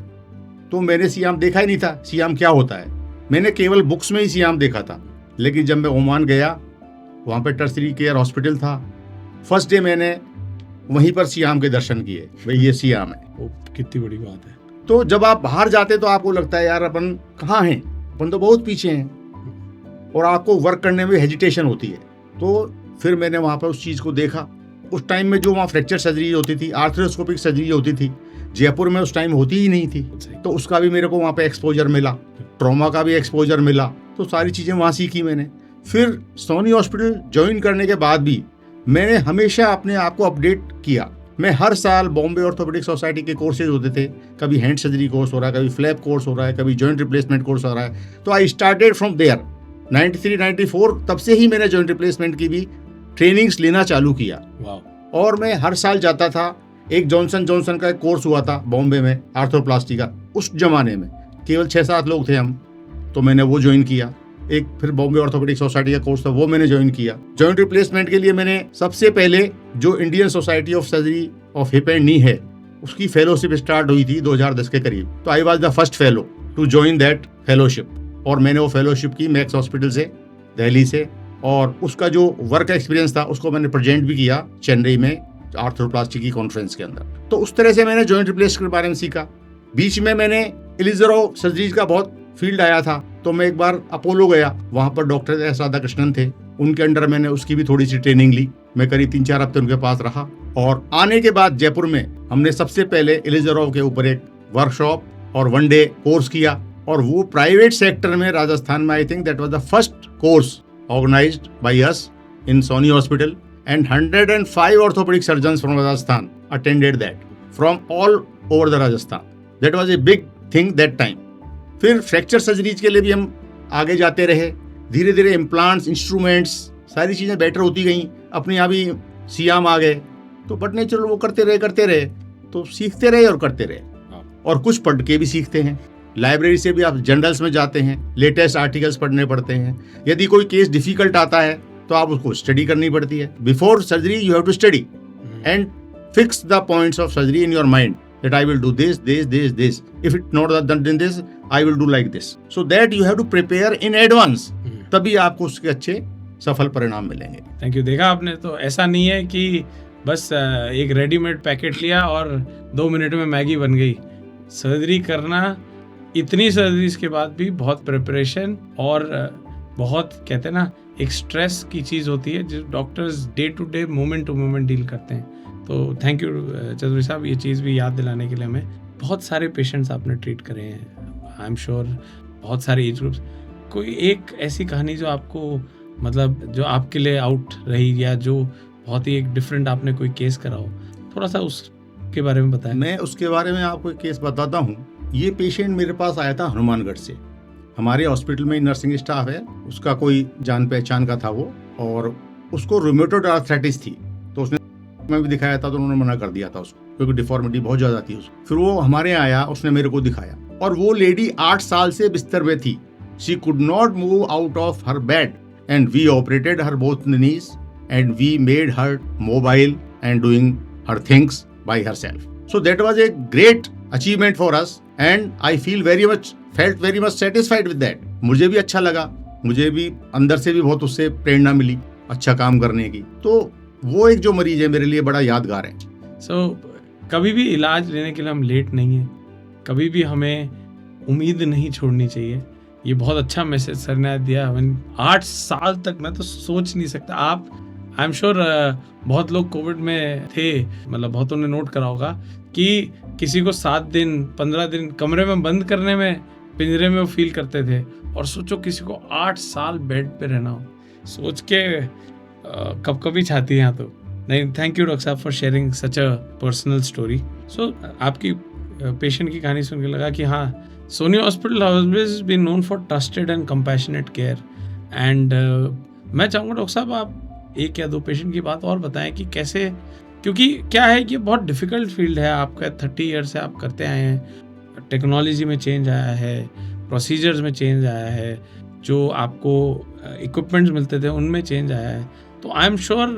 तो मैंने सियाम देखा ही नहीं था, सियाम क्या होता है। मैंने केवल बुक्स में ही सियाम देखा था। लेकिन जब मैं ओमान गया, वहाँ पे टर्सरी केयर हॉस्पिटल था, फर्स्ट डे मैंने वहीं पर सियाम के दर्शन किए, भाई ये सियाम है। कितनी बड़ी बात है। तो जब आप बाहर जाते तो आपको लगता है यार अपन कहाँ हैं, अपन तो बहुत पीछे हैं, और आपको वर्क करने में हेजिटेशन होती है। तो फिर मैंने वहाँ पर उस चीज़ को देखा। उस टाइम में जो वहाँ फ्रैक्चर सर्जरी होती थी, आर्थ्रोस्कोपिक सर्जरी होती थी, जयपुर में उस टाइम होती ही नहीं थी। तो उसका भी मेरे को वहाँ पे एक्सपोजर मिला, ट्रॉमा का भी एक्सपोजर मिला। तो सारी चीज़ें वहाँ सीखी मैंने। फिर सोनी हॉस्पिटल ज्वाइन करने के बाद भी मैंने हमेशा अपने आप को अपडेट किया। मैं हर साल बॉम्बे ऑर्थोपेडिक सोसाइटी के कोर्सेज होते थे, कभी हैंड सर्जरी कोर्स हो रहा है, कभी फ्लैप कोर्स हो रहा है, कभी जॉइंट रिप्लेसमेंट कोर्स हो रहा है। तो आई स्टार्टेड फ्रॉम देयर 93-94, तब से ही मैंने जॉइंट रिप्लेसमेंट की भी ट्रेनिंग्स लेना चालू किया। और मैं हर साल जाता था। एक जॉनसन का एक कोर्स हुआ था बॉम्बे में आर्थ्रोप्लास्टी का, उस जमाने में केवल 6-7 लोग थे हम, तो मैंने वो ज्वाइन किया। एक फिर बॉम्बे ऑर्थोपेडिक सोसाइटी का कोर्स था, वो मैंने ज्वाइन किया। जॉइंट रिप्लेसमेंट के लिए मैंने सबसे पहले जो Indian society of surgery of hip and नी है, उसकी फेलोशिप स्टार्ट हुई थी 2010 के करीब। तो I was the first fellow to join that fellowship, और मैंने वो फेलोशिप की मैक्स हॉस्पिटल से, दिल्ली से, और उसका जो वर्क एक्सपीरियंस था उसको मैंने प्रेजेंट भी किया चेन्नई में आर्थ्रोप्लास्टी की कॉन्फ्रेंस के अंदर। तो उस तरह से मैंने जॉइंट रिप्लेसमेंट के बारे में सीखा। बीच में मैंने इलिज़ारोव सर्जरीज का बहुत फील्ड आया था, तो मैं एक बार अपोलो गया, वहां पर डॉक्टर एस राधाकृष्णन थे, उनके अंडर मैंने उसकी भी थोड़ी सी ट्रेनिंग ली। मैं करीब 3-4 हफ्ते उनके पास रहा और आने के बाद जयपुर में हमने सबसे पहले इलिज़ारोव के ऊपर एक वर्कशॉप और 1 डे कोर्स किया, और वो प्राइवेट सेक्टर में राजस्थान में आई think that was the first course organized by us in Sony Hospital, and 105 orthopedic surgeons from Rajasthan attended that from all over the Rajasthan. That was a big thing that time. फिर fracture surgeries के लिए भी हम आगे जाते रहे, धीरे धीरे इम्प्लांट्स, इंस्ट्रूमेंट्स, सारी चीज़ें बेटर होती गई, अपने आप ही सियाम आ गए, तो बट नेचुरल वो करते रहे, तो सीखते रहे और करते रहे, और कुछ पढ़ के भी सीखते हैं। लाइब्रेरी से भी आप जर्नल्स में जाते हैं, लेटेस्ट आर्टिकल्स पढ़ने पड़ते हैं। यदि कोई केस डिफिकल्ट आता है तो आप उसको स्टडी करनी पड़ती है। Before surgery you have to study and fix the points of surgery in your mind that I will do this this this this, if it not done this I will do like this, so that you have to prepare in advance, तभी आपको उसके अच्छे सफल परिणाम मिलेंगे। Thank you. देखा आपने, तो ऐसा नहीं है कि बस एक रेडीमेड पैकेट लिया और 2 मिनट में मैगी बन गई। सर्जरी करना, इतनी सर्जरीज के बाद भी बहुत प्रिपरेशन और बहुत कहते हैं ना एक स्ट्रेस की चीज़ होती है जो doctors day to day moment to moment deal करते हैं। तो थैंक यू चौधरी साहब, ये चीज़ भी याद दिलाने के लिए हमें। बहुत सारे पेशेंट्स आपने ट्रीट करे हैं, आई एम श्योर बहुत सारे एज ग्रुप्स। कोई एक ऐसी कहानी जो आपको मतलब जो आपके लिए आउट रही, या जो बहुत ही एक डिफरेंट आपने कोई केस करा हो, थोड़ा सा उसके बारे में बताएं। मैं उसके बारे में आपको एक केस बताता हूँ। ये पेशेंट मेरे पास आया था हनुमानगढ़ से। हमारे हॉस्पिटल में नर्सिंग स्टाफ है, उसका कोई जान पहचान का था वो, और उसको रूमेटॉइड आर्थराइटिस थी। तो उसने मैं भी दिखाया था तो उन्होंने मना कर दिया था उसको, क्योंकि डिफॉर्मिटी बहुत ज़्यादा थी उसको। फिर वो हमारे आया, उसने मेरे को दिखाया, और वो लेडी 8 साल से बिस्तर में थी। She could not move out of her bed and we operated her both knees and we made her mobile and doing her things by herself. So that was a great achievement for us and I felt very much satisfied with that. मुझे भी अच्छा लगा, मुझे भी अंदर से भी बहुत उससे प्रेरणा मिली अच्छा काम करने की। तो वो एक जो मरीज है मेरे लिए बड़ा यादगार है। कभी भी इलाज लेने के लिए हम लेट नहीं है, कभी भी हमें उम्मीद नहीं छोड़नी चाहिए। ये बहुत अच्छा मैसेज सर ने दिया। 8 साल तक मैं तो सोच नहीं सकता। आप आई एम श्योर बहुत लोग कोविड में थे, मतलब बहुतों ने नोट करा होगा कि किसी को 7 दिन 15 दिन कमरे में बंद करने में, पिंजरे में वो फील करते थे, और सोचो किसी को 8 साल बेड पे रहना हो, सोच के कब कभी छाती है यहाँ तो नहीं। थैंक यू डॉक्टर साहब for sharing such a personal story. So आपकी पेशेंट की कहानी सुन के लगा कि हाँ, Soni hospital always been known for trusted and compassionate care. And मैं चाहूँगा डॉक्टर साहब आप 1 या 2 पेशेंट की बात और बताएं कि कैसे, क्योंकि क्या है कि बहुत डिफ़िकल्ट फील्ड है आपका, 30 ईयर से आप करते आए हैं, टेक्नोलॉजी में चेंज आया है, प्रोसीजर्स में चेंज आया है, जो आपको इक्विपमेंट्स मिलते थे उनमें चेंज आया है। तो आई एम श्योर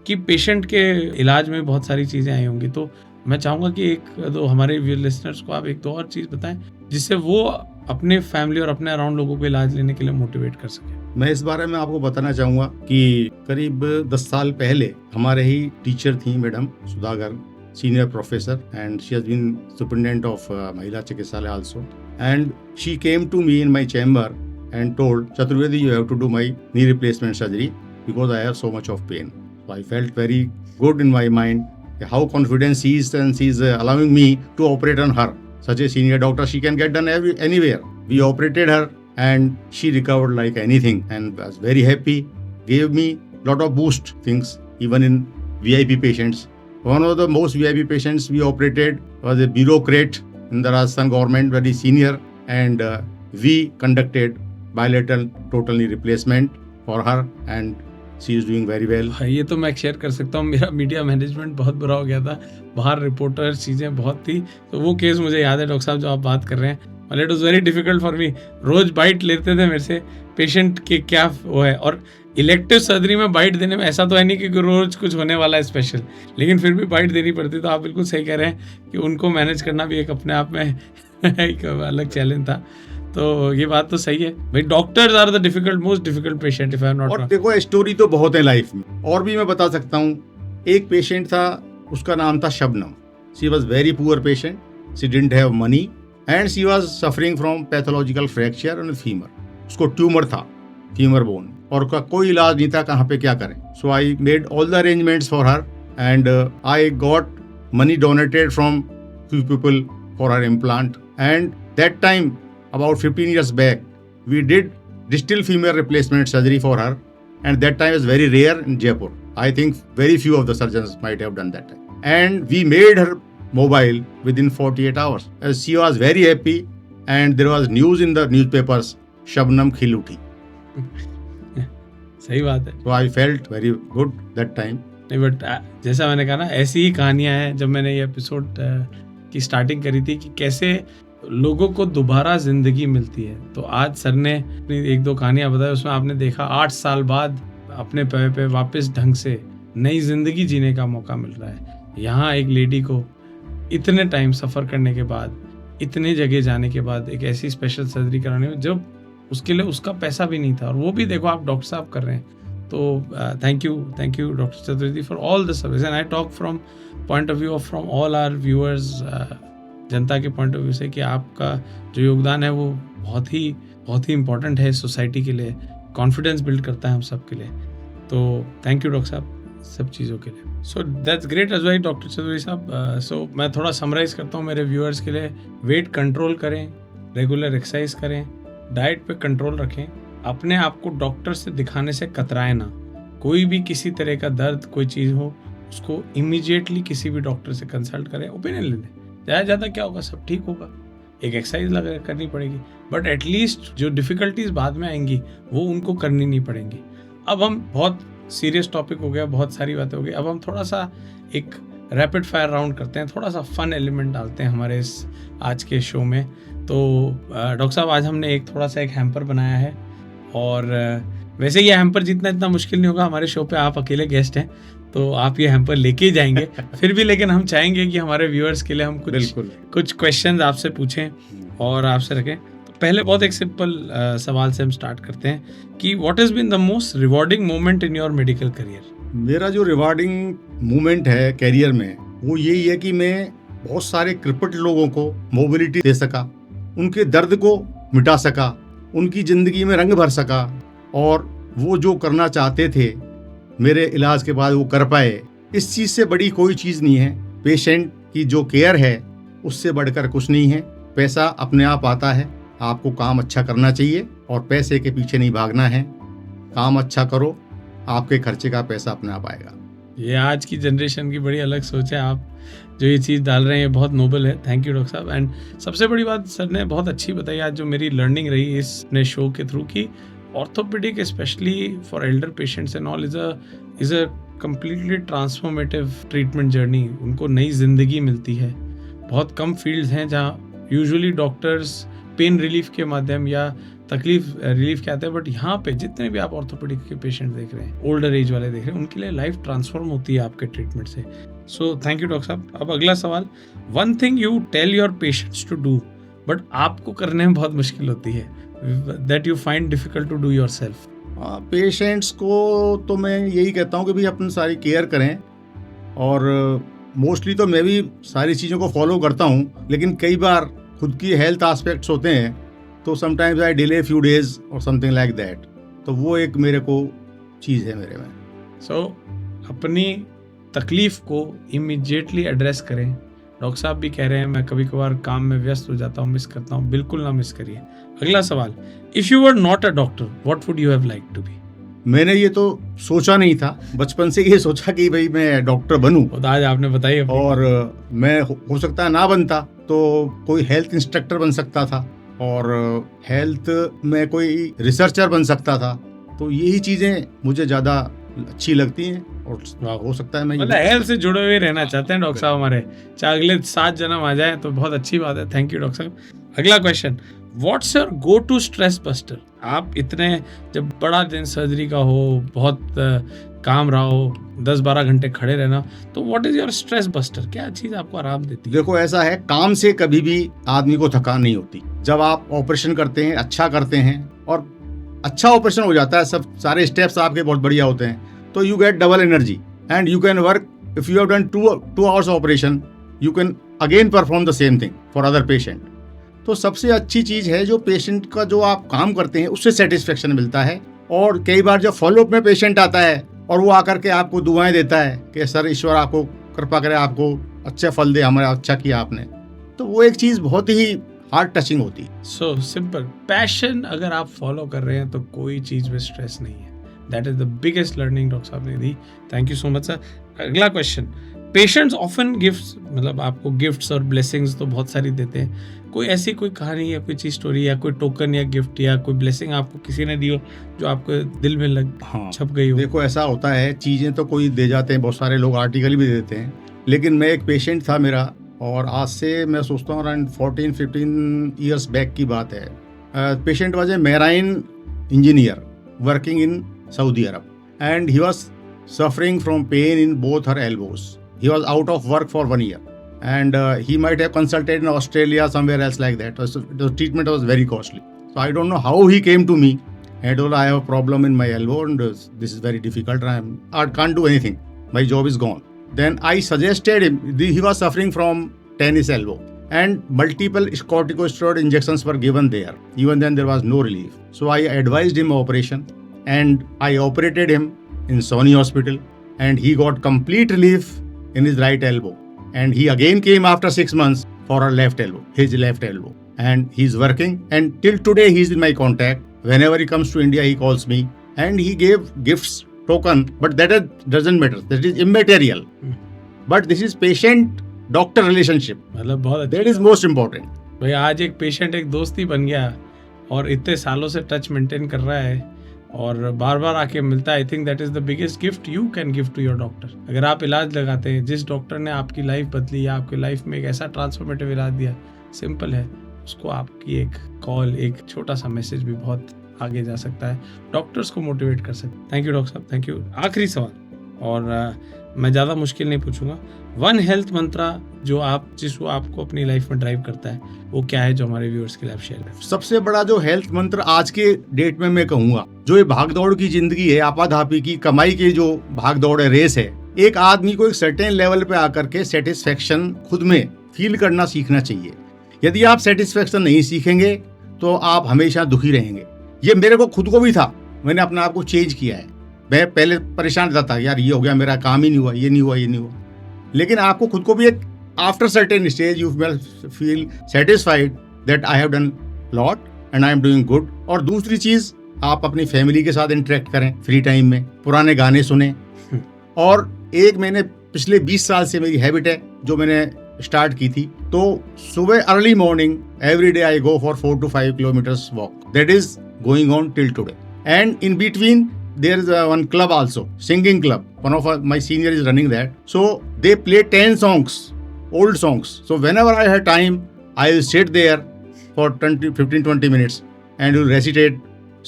कि पेशेंट के इलाज में बहुत सारी चीज़ें आई होंगी। तो मैं चाहूँगा कि 1-2 हमारे लिसनर्स को आप 1-2 और चीज़ बताएं जिससे वो अपने फैमिली और अपने अराउंड लोगों को इलाज लेने के लिए मोटिवेट कर सकें। मैं इस बारे में आपको बताना चाहूँगा कि करीब 10 साल पहले हमारे ही टीचर थी madam Sudhakar, senior professor, and she has been superintendent of Mahila Chikitsalayah also, and she came to me in my chamber and told, Chaturvedi, you have to do my knee replacement surgery because I have so much of pain. So I felt very good in my mind how confident she is, and she is allowing me to operate on her. Such a senior doctor, she can get done anywhere. We operated her and she recovered like anything and was very happy, gave me lot of boost things even in VIP patients. One of the most VIP patients we operated was a bureaucrat in the Rajasthan government, very senior, and we conducted bilateral total knee replacement for her and she is doing very well. ये तो मैं share कर सकता हूँ, मेरा media management बहुत बुरा हो गया था, बाहर रिपोर्टर चीज़ें बहुत थी, तो वो केस मुझे याद है डॉक्टर साहब जो आप बात कर रहे हैं। और it was very difficult for me, रोज बाइट लेते थे मेरे से पेशेंट के क्या वो है, और इलेक्टिव सर्जरी में बाइट देने में ऐसा तो है नहीं कि रोज कुछ होने वाला है स्पेशल, लेकिन फिर भी बाइट देनी पड़ती। तो आप बिल्कुल सही कह रहे हैं कि उनको मैनेज करना भी एक अपने आप में एक अलग चैलेंज था। तो ये बात तो सही है भाई, doctors are the difficult, most difficult patient if I am not और रॉन्ग। देखो स्टोरी तो बहुत है लाइफ में, और भी मैं बता सकता हूँ। एक पेशेंट था, उसका नाम था Shabnam. She was very poor patient, she didn't have money and she was suffering from pathological fracture in femur. उसको ट्यूमर था फीमर बोन, और उसका कोई इलाज नहीं था, कहाँ पे क्या करें। So I made all the arrangements for her and I got money donated from few people for her implant. And that time, about 15 years back, we did distal femur replacement surgery for her, and that time is very rare in Jaipur. I think very few of the surgeons might have done that time. And we made her mobile within 48 hours. As she was very happy, and there was news in the newspapers, Shabnam khil uthi. सही बात है। So I felt very good that time. नहीं but जैसा मैंने कहा ना, ऐसी ही कहानियां हैं। जब मैंने ये एपिसोड की स्टार्टिंग करी थी कि कैसे लोगों को दोबारा जिंदगी मिलती है, तो आज सर ने अपनी एक दो कहानियां बताई, उसमें आपने देखा 8 साल बाद अपने पैर पे वापस ढंग से नई जिंदगी जीने का मौका मिल रहा है। यहाँ एक लेडी को इतने टाइम सफ़र करने के बाद, इतने जगह जाने के बाद एक ऐसी स्पेशल सर्जरी कराने में जब उसके लिए उसका पैसा भी नहीं था, और वो भी देखो आप डॉक्टर साहब कर रहे हैं। तो thank you doctor Chaturvedi for all the service, and I talk from point of view of from all our viewers, जनता के पॉइंट ऑफ व्यू से, कि आपका जो योगदान है वो बहुत ही इम्पोर्टेंट है सोसाइटी के लिए, कॉन्फिडेंस बिल्ड करता है हम सब के लिए। तो थैंक यू डॉक्टर साहब सब चीज़ों के लिए। So that's great as well doctor Chaturvedi sahab. So मैं थोड़ा समराइज़ करता हूँ मेरे व्यूअर्स के लिए। वेट कंट्रोल करें, रेगुलर एक्सरसाइज करें, डाइट पे कंट्रोल रखें, अपने आप को डॉक्टर से दिखाने से कतराए ना। कोई भी किसी तरह का दर्द कोई चीज़ हो, उसको इमीडिएटली किसी भी डॉक्टर से कंसल्ट करें, ओपिनियन ले लें। ज़्यादा क्या होगा, सब ठीक होगा। एक एक्सरसाइज करनी पड़ेगी, बट एटलीस्ट जो डिफ़िकल्टीज बाद में आएंगी वो उनको करनी नहीं पड़ेंगी। अब हम बहुत सीरियस टॉपिक हो गया, बहुत सारी बातें हो गई, अब हम थोड़ा सा एक रैपिड फायर राउंड करते हैं, थोड़ा सा फन एलिमेंट डालते हैं हमारे इस आज के शो में। तो डॉक्टर साहब आज हमने एक थोड़ा सा एक हैम्पर बनाया है, और वैसे ये हैम्पर जितना मुश्किल नहीं होगा, हमारे शो पे आप अकेले गेस्ट हैं तो आप ये हैम्पर लेके ही जाएंगे फिर भी, लेकिन हम चाहेंगे कि हमारे व्यूअर्स के लिए हम कुछ क्वेश्चंस आपसे पूछें और आपसे रखें। तो पहले बहुत एक सिंपल सवाल से हम स्टार्ट करते हैं कि what has been the most rewarding moment in your medical career? मेरा जो रिवॉर्डिंग मोमेंट है करियर में वो यही है कि मैं बहुत सारे क्रिपट लोगों को मोबिलिटी दे सका, उनके दर्द को मिटा सका, उनकी ज़िंदगी में रंग भर सका, और वो जो करना चाहते थे मेरे इलाज के बाद वो कर पाए। इस चीज़ से बड़ी कोई चीज़ नहीं है। पेशेंट की जो केयर है उससे बढ़कर कुछ नहीं है। पैसा अपने आप आता है, आपको काम अच्छा करना चाहिए और पैसे के पीछे नहीं भागना है। काम अच्छा करो, आपके खर्चे का पैसा अपने आप आएगा। ये आज की जनरेशन की बड़ी अलग सोच है। आप जो ये चीज़ डाल रहे हैं ये बहुत नोबल है। थैंक यू डॉक्टर साहब। एंड सबसे बड़ी बात सर ने बहुत अच्छी बताई आज, जो मेरी लर्निंग रही इस नए शो के थ्रू, कि orthopaedic specially for Elder patients and all is a completely transformative treatment journey. उनको नई जिंदगी मिलती है। बहुत कम फील्ड्स हैं जहाँ यूजुअली डॉक्टर्स पेन रिलीफ के माध्यम या तकलीफ रिलीफ के आते हैं, बट यहाँ पे जितने भी आप ऑर्थोपेडिक के पेशेंट देख रहे हैं, ओल्डर एज वाले देख रहे हैं, उनके लिए लाइफ ट्रांसफॉर्म होती है आपके ट्रीटमेंट से। सो थैंक यू डॉक्टर साहब। अब अगला सवाल, one thing you tell your patients to do but आपको करने में बहुत मुश्किल होती है, that you find difficult to do yourself. Patients को तो मैं यही कहता हूँ कि भाई अपनी सारी केयर करें, और मोस्टली तो मैं भी सारी चीज़ों को फॉलो करता हूँ, लेकिन कई बार खुद की हेल्थ एस्पेक्ट्स होते हैं तो sometimes I delay few days और समथिंग लाइक दैट। तो वो एक मेरे को चीज़ है मेरे में। सो अपनी तकलीफ को इमीडिएटली एड्रेस करें। डॉक्टर साहब भी कह रहे हैं मैं कभी कभार काम में व्यस्त हो जाता हूँ, मिस करता हूँ, बिल्कुल ना मिस करिए। अगला सवाल, if you were not a doctor what would you have like to be? मैंने ये तो सोचा नहीं था, बचपन से ये सोचा कि भाई मैं डॉक्टर बनूं, तो आज आपने बताई। और मैं हो सकता है ना बनता तो कोई हेल्थ इंस्ट्रक्टर बन सकता था, और हेल्थ में कोई रिसर्चर बन सकता था। तो यही चीज़ें मुझे ज़्यादा अच्छी लगती हैं, और हो सकता है मैं मतलब हेल्थ से जुड़े हुए रहना चाहते हैं डॉक्टर साहब हमारे, चाहे अगले 7 जन्म आ जाए तो बहुत अच्छी बात है। Thank you doctor sahab. अगला question, what's your go to stress buster? आप इतने जब बड़ा दिन सर्जरी का हो, बहुत काम रहा हो, 10-12 घंटे खड़े रहना, तो what is your stress buster? क्या चीज आपको आराम देती है? देखो ऐसा है, काम से कभी भी आदमी को थकान नहीं होती। जब आप ऑपरेशन करते हैं, अच्छा करते हैं और अच्छा ऑपरेशन हो जाता है, सब सारे स्टेप्स आपके बहुत बढ़िया होते हैं, तो you get double energy and you can work. If you have done 2 hours operation, you can again perform the same thing for other patient. तो सबसे अच्छी चीज है जो पेशेंट का जो आप काम करते हैं उससे सेटिस्फेक्शन मिलता है। और कई बार जब फॉलोअप में पेशेंट आता है और वो आकर के आपको दुआएं देता है कि सर ईश्वर आपको कृपा करे, आपको अच्छा फल दे, हमारा अच्छा किया आपने, तो वो एक चीज बहुत ही हार्ट टचिंग होती है। सो सिंपल पैशन अगर आप फॉलो कर रहे हैं तो कोई चीज में स्ट्रेस नहीं है। That is the biggest learning doctor साहब ने दी। Thank you so much sir. अगला क्वेश्चन, पेशेंट्स ऑफन गिफ्ट्स, मतलब आपको गिफ्ट्स और ब्लेसिंग्स तो बहुत सारी देते हैं, कोई ऐसी कोई कहानी या कोई चीज स्टोरी या कोई टोकन या गिफ्ट या कोई ब्लेसिंग आपको किसी ने दी हो जो आपको दिल में लग छप गई हो? देखो ऐसा होता है, चीजें तो कोई दे जाते हैं, बहुत सारे लोग आर्टिकल भी दे देते हैं, लेकिन मैं एक पेशेंट था मेरा, और आज से मैं सोचता हूँ अराउंड 14-15 ईयर्स बैक की बात है। Patient was a marine engineer working in Saudi Arab, and he was suffering from pain in both her elbows. He was out of work for 1 year, and he might have consulted in Australia, somewhere else like that. So the treatment was very costly. So I don't know how he came to me and told, I have a problem in my elbow and this is very difficult. I can't do anything. My job is gone. Then I suggested him. He was suffering from tennis elbow, and multiple corticosteroid injections were given there. Even then there was no relief. So I advised him operation. And I operated him in Sony Hospital, and he got complete relief in his right elbow. And he again came after 6 months for his left elbow. And he's working, and till today he's in my contact. Whenever he comes to India, he calls me, and he gave gifts, token, but that doesn't matter. That is immaterial. But this is patient-doctor relationship. मतलब बहुत That is most important. भाई आज एक patient एक दोस्ती बन गया और इतने सालों से टच मेंटेन कर रहा है और बार बार आके मिलता है। I think that is the biggest gift you can give to your doctor. अगर आप इलाज लगाते हैं, जिस डॉक्टर ने आपकी लाइफ बदली या आपकी लाइफ में एक ऐसा ट्रांसफॉर्मेटिव इलाज दिया, सिंपल है, उसको आपकी एक कॉल, एक छोटा सा मैसेज भी बहुत आगे जा सकता है, डॉक्टर्स को मोटिवेट कर सकता है। थैंक यू डॉक्टर साहब, थैंक यू। आखिरी सवाल, और मैं ज़्यादा मुश्किल नहीं पूछूंगा। वन हेल्थ मंत्रा जो जिसको आपको अपनी लाइफ में ड्राइव करता है, वो क्या है जो हमारे व्यूअर्स के लिए आप शेयर करें? सबसे बड़ा जो हेल्थ मंत्र आज के डेट में मैं कहूंगा, जो ये भागदौड़ की जिंदगी है, आपाधापी की कमाई की जो भागदौड़ है, रेस है, एक आदमी को एक सर्टेन लेवल पे आकर के सेटिस्फेक्शन खुद में फील करना सीखना चाहिए। यदि आप सेटिस्फेक्शन नहीं सीखेंगे तो आप हमेशा दुखी रहेंगे। ये मेरे को खुद को भी था, मैंने अपने आप को चेंज किया है। मैं पहले परेशान रहता था, यार ये हो गया, मेरा काम ही नहीं हुआ, ये नहीं हुआ, ये नहीं हुआ। लेकिन आपको खुद को भी एक after certain stage you feel satisfied that I have done lot and I am doing good. और दूसरी चीज, आप अपनी फैमिली के साथ इंटरेक्ट करें फ्री टाइम में, पुराने गाने सुने। और एक मैंने पिछले 20 साल से मेरी हैबिट है जो मैंने स्टार्ट की थी, तो सुबह early morning every day I go for 4 to 5 kilometers walk. That is going on till today. And in between there is one club also, singing club. One of my senior is running that. So they play 10 songs, old songs. So whenever I have time, I will sit there for 15-20 minutes and will recitate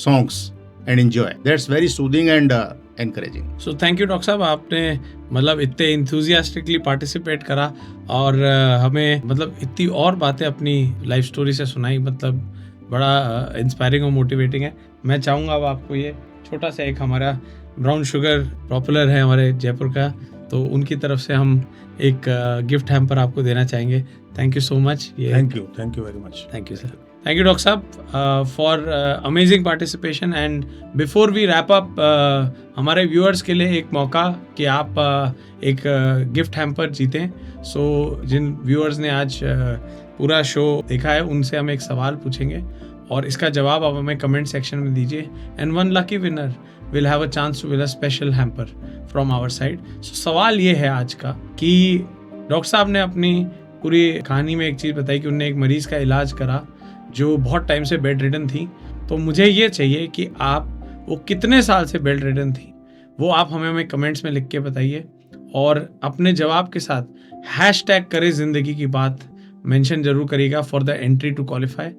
songs and enjoy. That's very soothing and encouraging. So thank you doctor साहब, आपने मतलब इतने enthusiastically participate करा और हमें मतलब इतनी और बातें अपनी लाइफ स्टोरी से सुनाई, मतलब बड़ा इंस्पायरिंग और मोटिवेटिंग है। मैं चाहूँगा अब आपको ये छोटा सा एक, हमारा ब्राउन शुगर पॉपुलर है हमारे जयपुर का, तो उनकी तरफ से हम एक गिफ्ट हैम्पर आपको देना चाहेंगे। Thank you so much. Thank you very much. Thank you sir. Thank you doctor साहब for amazing participation. And before we wrap up, हमारे व्यूअर्स के लिए एक मौका कि आप एक गिफ्ट हैम्पर जीतें। सो जिन व्यूअर्स ने आज पूरा शो देखा है, उनसे हम एक सवाल पूछेंगे और इसका जवाब आप हमें कमेंट सेक्शन में दीजिए। And one lucky winner will have a chance to win a special hamper from our side. So सवाल ये है आज का कि डॉक्टर साहब ने अपनी पूरी कहानी में एक चीज़ बताई कि उन्होंने एक मरीज़ का इलाज करा जो बहुत टाइम से बेड रिडन थी। तो मुझे ये चाहिए कि आप वो कितने साल से बेड रिडन थी, वो आप हमें कमेंट्स में लिख के बताइए, और अपने जवाब के साथ #करे ज़िंदगी की बात मेंशन जरूर करिएगा for the entry to qualify.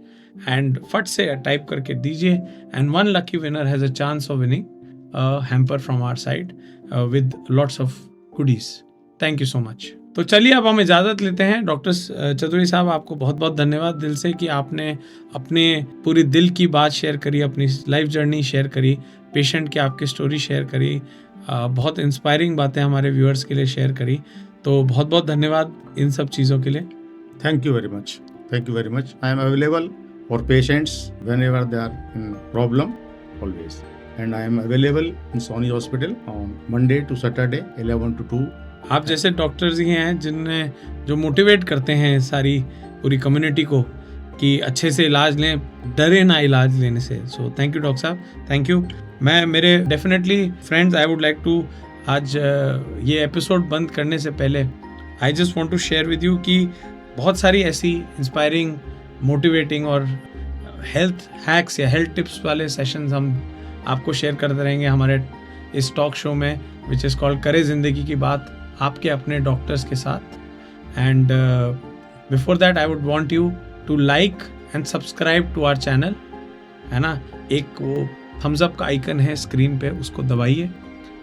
And फट से टाइप करके दीजिए, and one lucky winner has a chance of winning hamper from our side with lots of goodies. Thank you so much. तो चलिए अब हम इजाज़त लेते हैं। डॉक्टर चतुर्वेदी साहब, आपको बहुत बहुत धन्यवाद दिल से कि आपने अपने पूरी दिल की बात शेयर करी, अपनी लाइफ जर्नी शेयर करी, पेशेंट की आपकी स्टोरी शेयर करी, बहुत इंस्पायरिंग बातें हमारे व्यूअर्स के लिए शेयर करी। तो बहुत बहुत धन्यवाद इन सब चीज़ों के लिए। Thank you very much. Thank you very much. I am available for patients whenever they are in problem, always. And I am available in Sony Hospital on Monday to Saturday, 11 to 2. आप जैसे doctors ही हैं जिनने जो motivate करते हैं सारी पूरी community को कि अच्छे से इलाज लें, डरे ना इलाज लेने से। सो थैंक यू डॉक्टर साहब, थैंक यू। मैं मेरे definitely friends, I would like to आज ये एपिसोड बंद करने से पहले I just want to share with you कि बहुत सारी ऐसी इंस्पायरिंग, मोटिवेटिंग और हेल्थ हैक्स या हेल्थ टिप्स वाले सेशंस हम आपको शेयर करते रहेंगे हमारे इस टॉक शो में, विच इज़ कॉल्ड करे ज़िंदगी की बात, आपके अपने डॉक्टर्स के साथ। And before that I would want you to like and subscribe to our channel, है ना। एक वो थम्स अप का आइकन है स्क्रीन पे, उसको दबाइए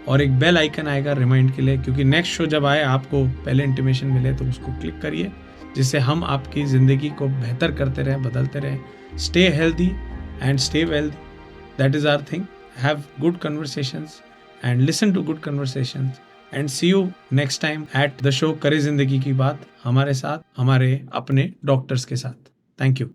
और एक बेल आइकन आएगा रिमाइंड के लिए, क्योंकि नेक्स्ट शो जब आए आपको पहले इंटीमेशन मिले, तो उसको क्लिक करिए जिससे हम आपकी ज़िंदगी को बेहतर करते रहें, बदलते रहें। Stay healthy and stay wealthy, that is our thing. Have good conversations and listen to good conversations and see you next time at the show करे ज़िंदगी की बात, हमारे साथ, हमारे अपने डॉक्टर्स के साथ। Thank you.